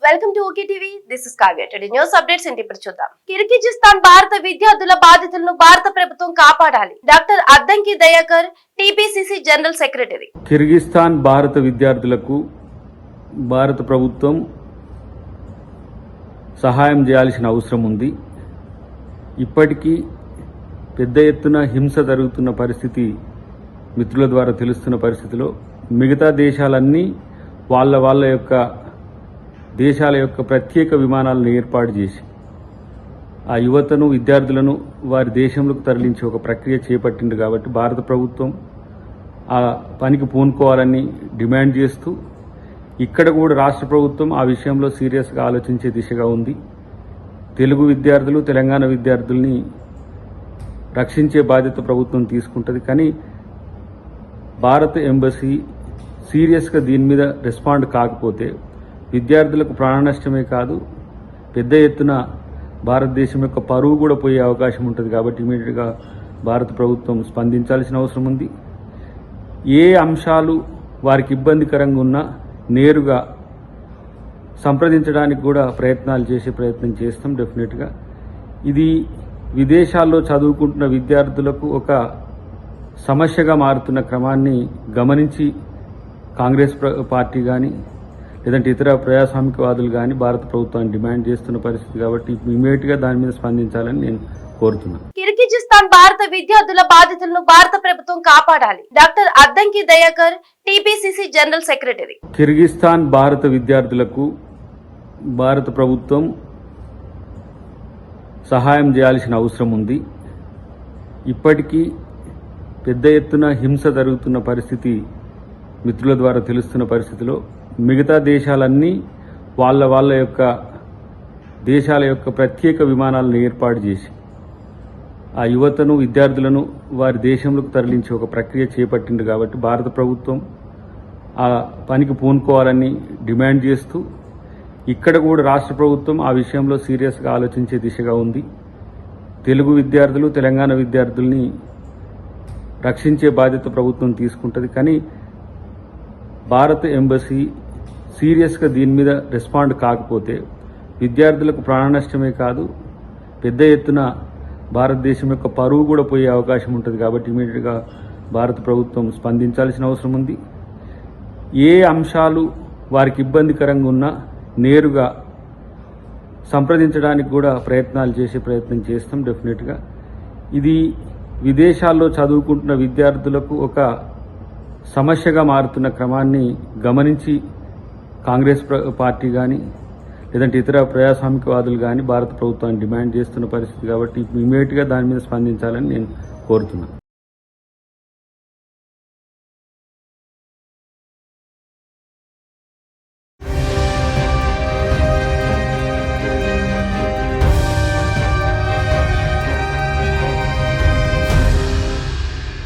Welcome to okay TV. This is Kavya. Today news updates ఏంటి ఇప్పుడు చూద్దాం. కిర్గిజిస్తాన్ భారత విద్యార్థుల బాధితులను భారత ప్రభుత్వం కాపాడాలి. Doctor Addanki Dayakar, TPCC general secretary. Kyrgyzstan భారత విద్యార్థులకు భారత ప్రభుత్వం సహాయం చేయాల్సిన అవసరం ఉంది. ఇప్పటికీ పెద్ద ఎత్తున హింస జరుగుతున్న పరిస్థితి మిత్రుల ద్వారా తెలుస్తున్న పరిస్థితిలో మిగతా దేశాలన్నీ వాళ్ళ యొక్క దేశాల యొక్క ప్రత్యేక విమానాలను ఏర్పాటు చేసి ఆ యువతను విద్యార్థులను వారి దేశంలోకి తరలించే ఒక ప్రక్రియ చేపట్టింది. కాబట్టి భారత ప్రభుత్వం ఆ పనికి పూనుకోవాలని డిమాండ్ చేస్తూ ఇక్కడ కూడా రాష్ట్ర ప్రభుత్వం ఆ విషయంలో సీరియస్గా ఆలోచించే దిశగా ఉంది. తెలుగు విద్యార్థులు, తెలంగాణ విద్యార్థుల్ని రక్షించే బాధ్యత ప్రభుత్వం తీసుకుంటుంది. కానీ భారత ఎంబసీ సీరియస్గా దీని మీద రెస్పాండ్ కాకపోతే విద్యార్థులకు ప్రాణ నష్టమే కాదు, పెద్ద ఎత్తున భారతదేశం యొక్క పరువు కూడా పోయే అవకాశం ఉంటుంది. కాబట్టి ఇమీడియట్గా భారత ప్రభుత్వం స్పందించాల్సిన అవసరం ఉంది. ఏ అంశాలు వారికి ఇబ్బందికరంగా ఉన్నా నేరుగా సంప్రదించడానికి కూడా ప్రయత్నం చేస్తాం. డెఫినెట్గా ఇది విదేశాల్లో చదువుకుంటున్న విద్యార్థులకు ఒక సమస్యగా మారుతున్న క్రమాన్ని గమనించి కాంగ్రెస్ పార్టీ కానీ లేదంటే ఇతర ప్రజాస్వామికవాదులు కానీ భారత ప్రభుత్వాన్ని డిమాండ్ చేస్తున్న పరిస్థితి. కాబట్టి ఇమీడియట్గా దాని మీద స్పందించాలని నేను కోరుతున్నాను. కిర్గిజిస్తాన్ భారత విద్యార్థుల బాధితులను భారత ప్రభుత్వం కాపాడాలి. Doctor Addanki Dayakar, TPCC general secretary. Kyrgyzstan భారత విద్యార్థులకు భారత ప్రభుత్వం సహాయం చేయాల్సిన అవసరం ఉంది. ఇప్పటికీ పెద్ద ఎత్తున హింస జరుగుతున్న పరిస్థితి మిత్రుల ద్వారా తెలుస్తున్న పరిస్థితిలో మిగతా దేశాలన్నీ వాళ్ళ యొక్క దేశాల యొక్క ప్రత్యేక విమానాలను ఏర్పాటు చేసి ఆ యువతను విద్యార్థులను వారి దేశంలోకి తరలించే ఒక ప్రక్రియ చేపట్టింది. కాబట్టి భారత ప్రభుత్వం ఆ పనికి పూనుకోవాలని డిమాండ్ చేస్తూ ఇక్కడ కూడా రాష్ట్ర ప్రభుత్వం ఆ విషయంలో సీరియస్గా ఆలోచించే దిశగా ఉంది. తెలుగు విద్యార్థులు, తెలంగాణ విద్యార్థుల్ని రక్షించే బాధ్యత ప్రభుత్వం తీసుకుంటుంది. కానీ భారత ఎంబసీ సీరియస్గా దీని మీద రెస్పాండ్ కాకపోతే విద్యార్థులకు ప్రాణ నష్టమే కాదు, పెద్ద ఎత్తున భారతదేశం యొక్క పరువు కూడా పోయే అవకాశం ఉంటుంది. కాబట్టి ఇమీడియట్గా భారత ప్రభుత్వం స్పందించాల్సిన అవసరం ఉంది. ఏ అంశాలు వారికి ఇబ్బందికరంగా ఉన్నా నేరుగా సంప్రదించడానికి కూడా ప్రయత్నం చేస్తాం. డెఫినెట్గా ఇది విదేశాల్లో చదువుకుంటున్న విద్యార్థులకు ఒక సమస్యగా మారుతున్న క్రమాన్ని గమనించి కాంగ్రెస్ పార్టీ కానీ లేదంటే ఇతర ప్రజాస్వామికవాదులు కానీ భారత ప్రభుత్వాన్ని డిమాండ్ చేస్తున్న పరిస్థితి. కాబట్టి ఇమీడియట్గా దాని మీద స్పందించాలని నేను కోరుతున్నాను.